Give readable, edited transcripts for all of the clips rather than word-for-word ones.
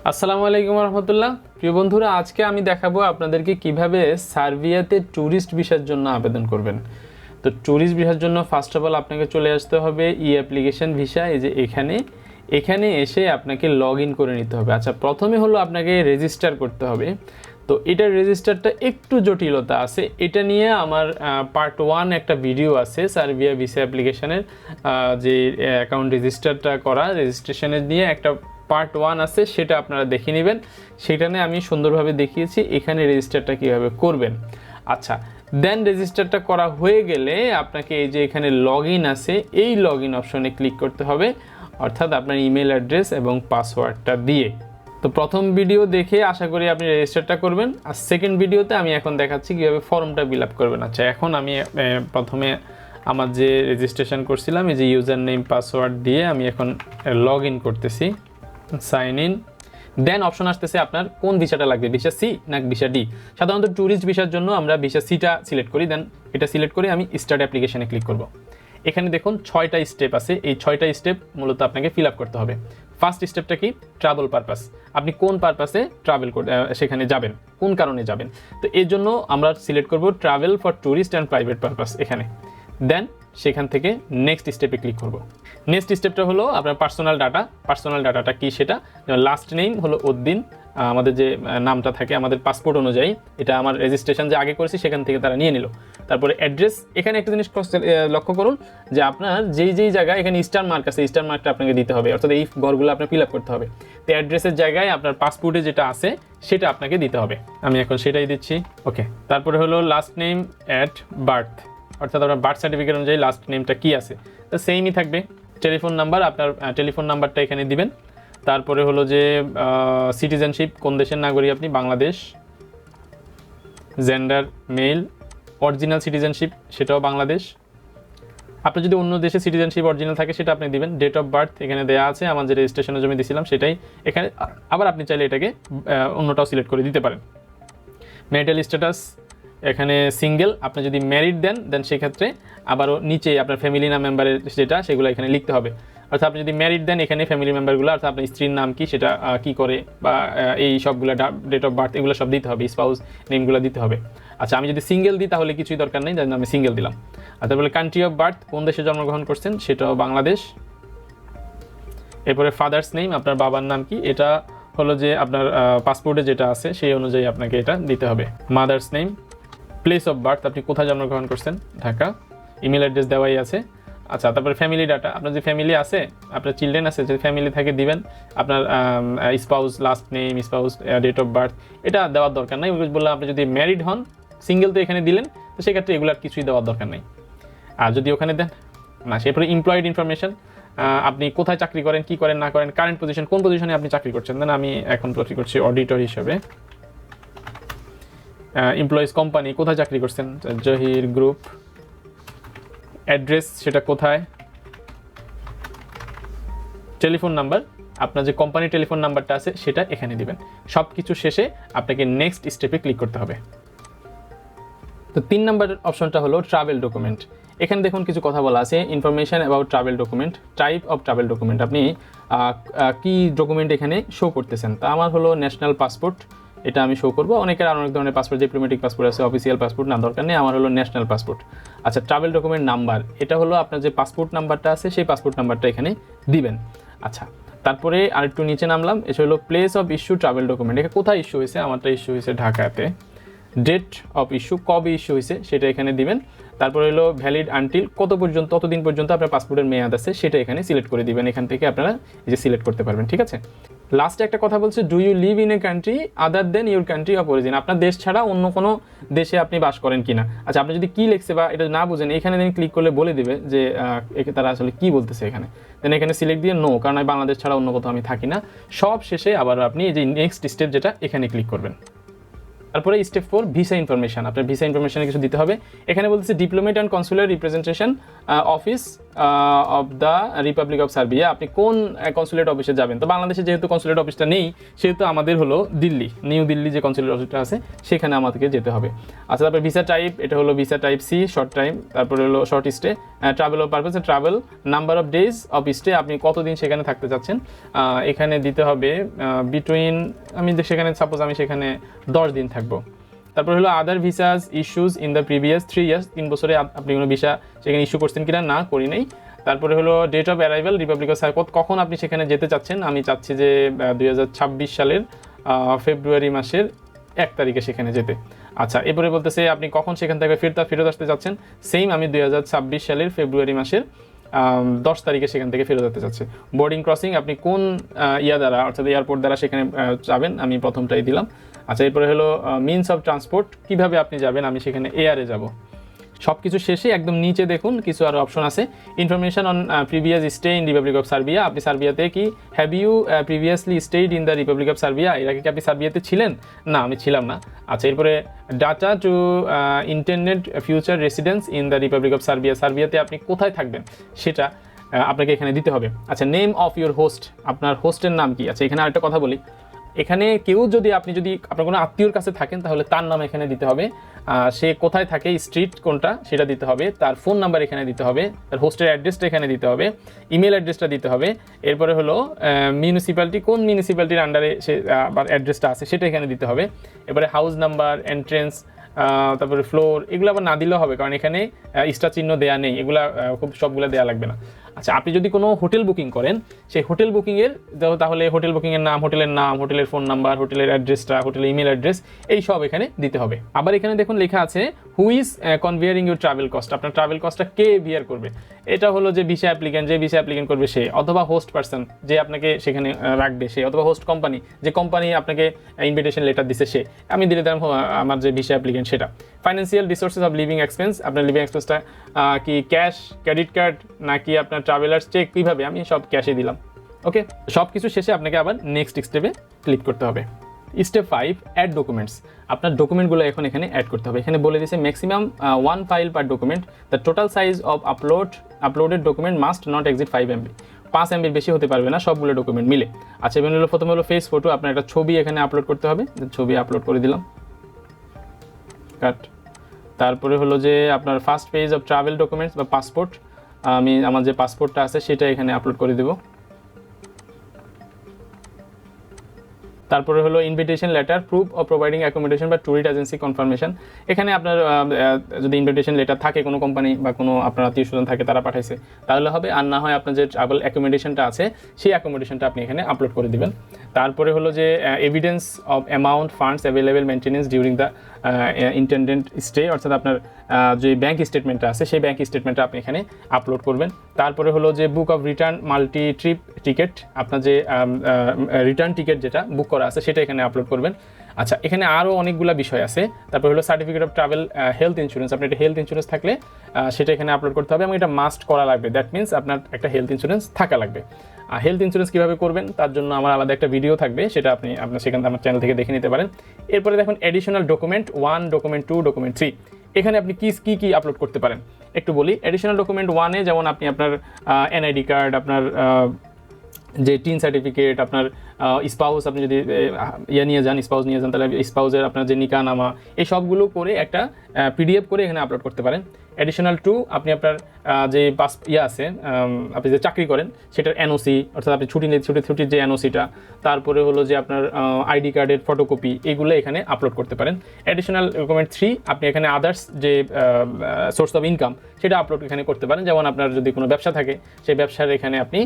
আসসালামু আলাইকুম রহমতুল্লাহ। প্রিয় বন্ধুরা, আজকে আমি দেখাবো আপনাদেরকে কিভাবে সার্বিয়াতে ট্যুরিস্ট ভিসার জন্য আবেদন করবেন। তো ট্যুরিস্ট ভিসার জন্য ফার্স্ট অফ অল আপনাকে চলে আসতে হবে অ্যাপ্লিকেশন ভিসা, এই যে এখানে এসে আপনাকে লগ ইন করে নিতে হবে। আচ্ছা, প্রথমে হলো আপনাকে রেজিস্টার করতে হবে। তো এটার রেজিস্টারটা একটু জটিলতা আছে, এটা নিয়ে আমার পার্ট 1 একটা ভিডিও আছে সার্বিয়া ভিসা অ্যাপ্লিকেশনের যে অ্যাকাউন্ট রেজিস্টারটা করা, রেজিস্ট্রেশনের নিয়ে একটা পার্ট 1 আছে, সেটা আপনারা দেখে নেবেন। সেখানে আমি সুন্দরভাবে দেখিয়েছি এখানে রেজিস্টারটা কীভাবে করবেন। আচ্ছা, দেন রেজিস্টারটা করা হয়ে গেলে আপনাকে এই যে এখানে লগ ইন আছে, এই লগ ইন অপশনে ক্লিক করতে হবে, অর্থাৎ আপনার ইমেল অ্যাড্রেস এবং পাসওয়ার্ডটা দিয়ে। তো প্রথম ভিডিও দেখে আশা করি আপনি রেজিস্টারটা করবেন, আর সেকেন্ড ভিডিওতে আমি এখন দেখাচ্ছি কীভাবে ফর্মটা ফিল আপ করবেন। আচ্ছা, এখন আমি প্রথমে আমার যে রেজিস্ট্রেশন করছিলাম এই যে ইউজার নেম পাসওয়ার্ড দিয়ে আমি এখন লগ ইন করতেছি, সাইন ইন। দেন অপশন আসতেছে আপনার কোন ভিসাটা লাগবে, ভিসা সি না ভিসা ডি। সাধারণত ট্যুরিস্ট ভিসার জন্য আমরা ভিসা সিটা সিলেক্ট করি, দেন এটা সিলেক্ট করে আমি স্টার্ট অ্যাপ্লিকেশনে ক্লিক করব। এখানে দেখুন 6টা স্টেপ আছে, এই 6টা স্টেপ মূলত আপনাকে ফিল আপ করতে হবে। ফার্স্ট স্টেপটা কি, ট্রাভেল পারপাস। আপনি কোন পারপাসে ট্রাভেল সেখানে যাবেন, কোন কারণে যাবেন। তো এর জন্য আমরা সিলেক্ট করব travel for tourist and private purpose এখানে। দেন সেখান থেকে নেক্সট স্টেপে ক্লিক করব। নেক্সট স্টেপটা হলো আপনার পার্সোনাল ডাটা। পার্সোনাল ডাটাটা কি সেটা, লাস্ট নেম হলো উদ্দিন, আমাদের যে নামটা থাকে আমাদের পাসপোর্ট অনুযায়ী, এটা আমার রেজিস্ট্রেশন যে আগে করেছি সেখান থেকে তারা নিয়ে নিল। তারপরে অ্যাড্রেস, এখানে একটা জিনিস লক্ষ্য করুন যে আপনার যেই জায়গায় এখানে স্টার মার্ক আছে, স্টার মার্কটা আপনাকে দিতে হবে, অর্থাৎ এই ঘরগুলো আপনার ফিল আপ করতে হবে। তো অ্যাড্রেসের জায়গায় আপনার পাসপোর্টে যেটা আছে সেটা আপনাকে দিতে হবে, আমি এখন সেটাই দিচ্ছি। ওকে, তারপরে হলো লাস্ট নেম অ্যাট বার্থ, অর্থাৎ আপনার বার্থ সার্টিফিকেট অনুযায়ী লাস্ট নেমটা কী আছে, তো সেইমই থাকবে। টেলিফোন নাম্বার, আপনার টেলিফোন নাম্বারটা এখানে দিবেন। তারপরে হলো যে সিটিজেনশিপ, কোন দেশের নাগরিক আপনি, Bangladesh. Gender mail, original citizenship সেটাও বাংলাদেশ। আপনার যদি অন্য দেশে সিটিজেনশিপ অরিজিনাল থাকে সেটা আপনি দিবেন। ডেট অফ বার্থ এখানে দেওয়া আছে, আমার যে রেজিস্ট্রেশনের জন্য দিয়েছিলাম সেটাই এখানে, আবার আপনি চাইলে এটাকে অন্যটাও সিলেক্ট করে দিতে পারেন। ম্যারিটাল স্ট্যাটাস এখানে সিঙ্গেল, আপনি যদি ম্যারিড দেন সেক্ষেত্রে আবারও নিচে আপনার ফ্যামিলি নাম মেম্বারের যেটা সেগুলো এখানে লিখতে হবে। অর্থাৎ আপনি যদি ম্যারিড দেন এখানে ফ্যামিলি মেম্বারগুলো, অর্থাৎ আপনার স্ত্রীর নাম কি, সেটা কি করে, বা এই সবগুলো ডেট অফ বার্থ এগুলো সব দিতে হবে, স্পাউস নেমগুলো দিতে হবে। আচ্ছা, আমি যদি সিঙ্গেল দিই তাহলে কিছুই দরকার নেই, যেন আমি সিঙ্গেল দিলাম। আর তারপরে কান্ট্রি অফ বার্থ, কোন দেশে জন্মগ্রহণ করছেন সেটাও বাংলাদেশ। এরপরে ফাদার্স নেম, আপনার বাবার নাম কি, এটা হলো যে আপনার পাসপোর্টে যেটা আছে সেই অনুযায়ী আপনাকে এটা দিতে হবে। Mother's name, place of birth, আপনি কোথায় জন্মগ্রহণ করছেন, ঢাকা। ইমেল অ্যাড্রেস দেওয়াই আছে। আচ্ছা, তারপরে ফ্যামিলি ডাটা, আপনার যে ফ্যামিলি আছে, আপনার চিলড্রেন আছে, যদি ফ্যামিলি থাকে দিবেন। আপনার spouse, last name, spouse, date of birth এটা দেওয়ার দরকার নাই। বললাম আপনি যদি ম্যারিড হন, সিঙ্গেল তো এখানে দিলেন, তো সেক্ষেত্রে এগুলোর কিছুই দেওয়ার দরকার নেই। আর যদি ওখানে দেন না, সেরপরে এমপ্লয়েড ইনফরমেশন, আপনি কোথায় চাকরি করেন, কি করেন না করেন, কারেন্ট পজিশন, কোন পজিশনে আপনি চাকরি করছেন। দেন আমি এখন চাকরি করছি অডিটর হিসেবে। এমপ্লয়িজ কোম্পানি, কোথায় চাকরি করছেন, জহির গ্রুপ। অ্যাড্রেস সেটা কোথায়। টেলিফোন নাম্বার, আপনার যে কোম্পানির টেলিফোন নাম্বারটা আছে সেটা এখানে দিবেন। সব কিছু শেষে আপনাকে নেক্সট স্টেপে ক্লিক করতে হবে। তো 3 নম্বর অপশনটা হলো ট্রাভেল ডকুমেন্ট। এখানে দেখুন কিছু কথা বলা আছে, information about travel document, type of travel document, আপনি কি ডকুমেন্ট এখানে শো করতেছেন। তা আমার হলো ন্যাশনাল পাসপোর্ট, এটা আমি শো করবো। অনেকের আর অনেক ধরনের পাসপোর্ট, ডিপ্লোম্যাটিক পাসপোর্ট আছে, অফিসিয়াল পাসপোর্ট না, দরকার নেই, আমার হলো ন্যাশনাল পাসপোর্ট। আচ্ছা, ট্রাভেল ডকুমেন্ট নাম্বার, এটা হলো আপনার যে পাসপোর্ট নাম্বারটা আছে সেই পাসপোর্ট নাম্বারটা এখানে দিবেন। আচ্ছা, তারপরে আরেকটু নিচে নামলাম, এটা হলো place of issue travel document, এটা কোথায় ইস্যু হয়েছে, আমারটা ইস্যু হয়েছে ঢাকাতে। ডেট অফ ইস্যু, কবে ইস্যু হয়েছে সেটা এখানে দিবেন। তারপরে হলো ভ্যালিড আনটিল, ততদিন পর্যন্ত আপনার পাসপোর্টের মেয়াদ আছে সেটা এখানে সিলেক্ট করে দিবেন। এখান থেকে আপনারা এই যে সিলেক্ট করতে পারবেন, ঠিক আছে। লাস্টে একটা কথা বলছে, do you live in a country other than your country of origin, আপনার দেশ ছাড়া অন্য কোনো দেশে আপনি বাস করেন কিনা। আচ্ছা, আপনি যদি কি লিখছে বা এটা না বুঝেন, এখানে দিন ক্লিক করলে বলে দিবে যে তারা আসলে কি বলতেছে এখানে। দেন এখানে সিলেক্ট দিয়ে নো, কারণ আমি বাংলাদেশ ছাড়া অন্য কোথাও আমি থাকি না। সব শেষে আবার আপনি এই যে নেক্সট স্টেপ যেটা এখানে ক্লিক করবেন। তারপরে স্টেপ 4 ভিসা ইনফরমেশন, আপনার ভিসা ইনফরমেশনে কিছু দিতে হবে। এখানে বলতেছে diplomat and consular representation office of the Republic of Serbia, আপনি কোন কনসুলেট অফিসে যাবেন। তো বাংলাদেশে যেহেতু কনসুলেট অফিসটা নেই, সেহেতু আমাদের হলো দিল্লি, নিউ দিল্লি যে কনসুলেট অফিসটা আছে সেখানে আমাদেরকে যেতে হবে। আচ্ছা, তারপর ভিসা টাইপ, এটা হলো visa type C, short time, তারপরে হলো short stay, travel purpose, travel, number of days of stay, আপনি কতদিন সেখানে থাকতে চাচ্ছেন, এখানে দিতে হবে বিটুইন, আমি সেখানে সাপোজ আমি সেখানে 10 দিন থাকবো। তারপর হলো other visas issues in the previous 3 years, 3 বছরে আপনি কোনো ভিসা সেখানে ইস্যু করছেন কিনা, না করি নাই। তারপরে হলো date of arrival Republic of Serbia, কখন আপনি সেখানে যেতে চাচ্ছেন, আমি চাচ্ছি যে 2026 সালের ফেব্রুয়ারি মাসের 1 তারিখে সেখানে যেতে। আচ্ছা, এরপরে বলতেছে আপনি কখন সেখান থেকে ফেরত আসতে চাচ্ছেন, সেম আমি 2026 সালের ফেব্রুয়ারি মাসের 10 তারিখে সেখান থেকে ফেরত যেতে চাচ্ছি। বোর্ডিং ক্রসিং, আপনি কোন দ্বারা অর্থাৎ এয়ারপোর্ট দ্বারা সেখানে যাবেন, আমি প্রথমটাই দিলাম। আচ্ছা, এরপরে হলো মিনস অফ ট্রান্সপোর্ট, কীভাবে আপনি যাবেন, আমি সেখানে এয়ারে যাব। সব কিছু শেষে একদম নিচে দেখুন কিছু আরও অপশন আছে, information on previous stay in Republic of Serbia, আপনি সার্বিয়াতে কি have you previously stayed in the Republic of Serbia, এর আগে কি আপনি সার্বিয়াতে ছিলেন, না আমি ছিলাম না। আচ্ছা, এরপরে data to internet future residence in the Republic of Serbia, সার্বিয়াতে আপনি কোথায় থাকবেন সেটা আপনাকে এখানে দিতে হবে। আচ্ছা, নেম অফ ইউর হোস্ট, আপনার হোস্টের নাম কি। আচ্ছা, এখানে আরেকটা কথা বলি, এখানে কেউ যদি আপনি আপনার কোনো আত্মীয়র কাছে থাকেন তাহলে তার নাম এখানে দিতে হবে, সে কোথায় থাকে, স্ট্রিট কোনটা সেটা দিতে হবে, তার ফোন নাম্বার এখানে দিতে হবে, তার হোস্টের অ্যাড্রেসটা এখানে দিতে হবে, ইমেল অ্যাড্রেসটা দিতে হবে। এরপরে হলো মিউনিসিপ্যালিটি, কোন মিউনিসিপ্যালিটির আন্ডারে সে আবার অ্যাড্রেসটা আছে সেটা এখানে দিতে হবে। এবারে হাউস নাম্বার, এন্ট্রেন্স, তারপরে ফ্লোর, এগুলো আবার না দিলেও হবে, কারণ এখানে স্টার চিহ্ন দেওয়া নেই, এগুলা খুব সবগুলো দেওয়া লাগবে না। আচ্ছা, আপনি যদি কোনো হোটেল বুকিং করেন, সেই হোটেল বুকিংয়ের তাহলে হোটেল বুকিংয়ের নাম, হোটেলের ফোন নাম্বার, হোটেলের অ্যাড্রেসটা, হোটেলের ইমেল অ্যাড্রেস, এই সব এখানে দিতে হবে। আবার এখানে দেখুন লেখা আছে who is conveying your travel cost, আপনার ট্রাভেল কস্টটা কে বিয়ার করবে। এটা হলো যে ভিসা অ্যাপ্লিকেন্ট করবে সে, অথবা হোস্ট পার্সন যে আপনাকে সেখানে রাখবে সে, অথবা হোস্ট কোম্পানি যে কোম্পানি আপনাকে ইনভিটেশন লেটার দিচ্ছে সে, আমি দিলে দিলাম আমার যে ভিসা অ্যাপ্লিকেন্ট সেটা। Financial resources of living expense, আপনার লিভিং এক্সপেন্সটা কি ক্যাশ, ক্রেডিট কার্ড নাকি আপনার ট্রাভেলার্স চেক, কীভাবে, আমি সব ক্যাশে দিলাম। ওকে, সব কিছু শেষে আপনাকে আবার নেক্সট স্টেপে ক্লিক করতে হবে। স্টেপ 5, অ্যাড ডকুমেন্টস, আপনার ডকুমেন্টগুলো এখন এখানে অ্যাড করতে হবে। এখানে বলে দিয়েছে maximum 1 file per document, the total size of uploaded document must not exceed 5 MB, 5 MB বেশি হতে পারবে না সবগুলো ডকুমেন্ট মিলে। আচ্ছা, এবার হলো প্রথমে হলো ফেস ফটো, আপনার একটা ছবি এখানে আপলোড করতে হবে, ছবি আপলোড করে দিলাম, কাট। তারপরে হলো যে আপনার first page of travel documents বা পাসপোর্ট, আমি আমার যে পাসপোর্টটা আছে সেটা এখানে আপলোড করে দেব। তারপরে হলো invitation letter, proof of providing accommodation বা ট্যুরিস্ট এজেন্সি কনফার্মেশন, এখানে আপনার যদি ইনভিটেশন লেটার থাকে, কোনো কোম্পানি বা কোনো আপনার আত্মীয় স্বজন থাকে তারা পাঠাইছে তাহলে হবে, আর না হয় আপনার যে ট্রাভেল অ্যাকোমোডেশনটা আছে সেই অ্যাকোমোডেশনটা আপনি এখানে আপলোড করে দিবেন। তারপরে হলো যে evidence of amount funds available maintenance during the intended stay, অর্থাৎ আপনার যে ব্যাঙ্ক স্টেটমেন্টটা আছে সেই ব্যাঙ্ক স্টেটমেন্টটা আপনি এখানে আপলোড করবেন। তারপরে হলো যে book of return multi trip ticket, আপনার যে রিটার্ন টিকিট যেটা বুক করা আছে সেটা এখানে আপলোড করবেন। আচ্ছা, এখানে আরও অনেকগুলো বিষয় আছে। তারপর হলো certificate of travel health insurance, আপনার একটা হেলথ ইন্স্যুরেন্স থাকলে সেটা এখানে আপলোড করতে হবে এবং এটা মাস্ট করা লাগবে, দ্যাট মিনস আপনার একটা হেলথ ইন্স্যুরেন্স থাকা লাগবে। হেলথ ইন্স্যুরেন্স কীভাবে করবেন তার জন্য আমার আলাদা একটা ভিডিও থাকবে, সেটা আপনার সেখান থেকে আমার চ্যানেল থেকে দেখে নিতে পারেন। এরপরে দেখুন অ্যাডিশনাল ডকুমেন্ট 1, ডকুমেন্ট 2, ডকুমেন্ট 3, এখানে আপনি কি আপলোড করতে পারেন একটু বলি। অ্যাডিশনাল ডকুমেন্ট 1-এ যেমন আপনি আপনার এনআইডি কার্ড, আপনার যে টিন সার্টিফিকেট, আপনার স্পাউস, আপনি যদি নিয়ে যান তাহলে স্পাউসের আপনার যে নিকানামা, এই সবগুলো করে একটা PDF করে এখানে আপলোড করতে পারেন। অ্যাডিশনাল 2, আপনি আপনার যে আছে আপনি যে চাকরি করেন সেটার NOC, অর্থাৎ আপনি ছুটির যে NOCটা, তারপরে হলো যে আপনার আইডি কার্ডের ফটোকপি, এগুলো এখানে আপলোড করতে পারেন। অ্যাডিশনাল ডকুমেন্ট 3, আপনি এখানে আদার্স যে সোর্স অফ ইনকাম সেটা আপলোড এখানে করতে পারেন, যেমন আপনার যদি কোনো ব্যবসা থাকে সেই ব্যবসার এখানে আপনি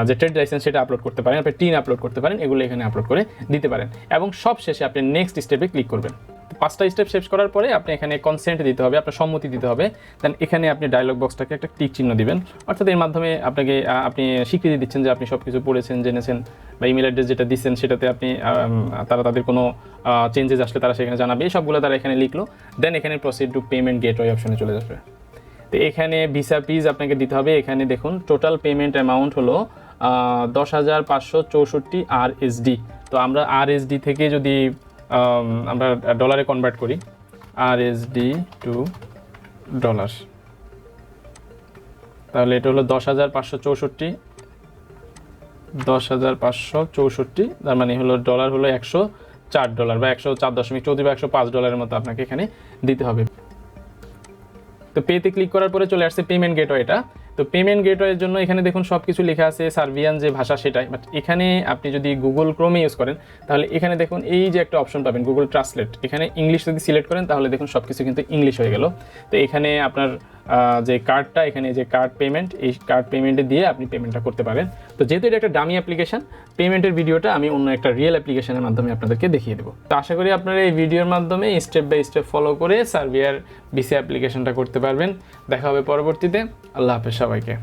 যে ট্রেড লাইসেন্স সেটা আপলোড করতে পারেন, আপনি টিন আপলোড করতে পারেন, এগুলো এখানে আপলোড করে দিতে পারেন। এবং সব শেষে আপনি নেক্সট স্টেপে ক্লিক করবেন। 5টা স্টেপ শেষ করার পরে আপনি এখানে কনসেন্ট দিতে হবে, আপনার সম্মতি দিতে হবে। দেন এখানে আপনি ডায়লগ বক্সটাকে একটা টিক চিহ্ন দিবেন, অর্থাৎ এর মাধ্যমে আপনি স্বীকৃতি দিচ্ছেন যে আপনি সব কিছু পড়েছেন, জেনেছেন, বা ইমেল অ্যাড্রেস যেটা দিচ্ছেন সেটাতে আপনি তাদের কোনো চেঞ্জেস আসলে তারা সেখানে জানাবে, এই সবগুলো তারা এখানে লিখলো। দেন এখানে প্রসিড টু পেমেন্ট গেটওয়ে অপশনে চলে যাবে। তো এখানে ভিসা ফিজ আপনাকে দিতে হবে। এখানে দেখুন টোটাল পেমেন্ট অ্যামাউন্ট হলো 10,564 RSD। তো আমরা RSD থেকে যদি আমরা ডলারে কনভার্ট করি, RSD টু ডলার, তাহলে এটা হলো 10,564, 10,564, তার মানে হলো ডলার হলো $104 বা $104.34 বা $105 মতো আপনাকে এখানে দিতে হবে। তো পেতে ক্লিক করার পরে চলে আসছে পেমেন্ট গেটওয়েটা। তো পেমেন্ট গেটওয়ের জন্য এখানে দেখুন সব কিছু লেখা আছে সার্বিয়ান যে ভাষা সেটাই, বাট এখানে আপনি যদি গুগল ক্রোমে ইউজ করেন তাহলে এখানে দেখুন এই যে একটা অপশন পাবেন গুগল ট্রান্সলেট, এখানে ইংলিশ যদি সিলেক্ট করেন তাহলে দেখুন সব কিছু কিন্তু ইংলিশ হয়ে গেল। তো এখানে আপনার যে কার্ডটা, এখানে যে কার্ড পেমেন্ট, এই কার্ড পেমেন্টে দিয়ে আপনি পেমেন্টটা করতে পারেন। তো যেহেতু এটা একটা ডামি অ্যাপ্লিকেশন, পেমেন্টের ভিডিওটা আমি অন্য একটা রিয়েল অ্যাপ্লিকেশনের মাধ্যমে আপনাদেরকে দেখিয়ে দেবো। তো আশা করি আপনারা এই ভিডিওর মাধ্যমে স্টেপ বাই স্টেপ ফলো করে সার্বিয়ার ভিসা অ্যাপ্লিকেশনটা করতে পারবেন। দেখা হবে পরবর্তীতে। আল্লাহ হাফেজ সবাইকে।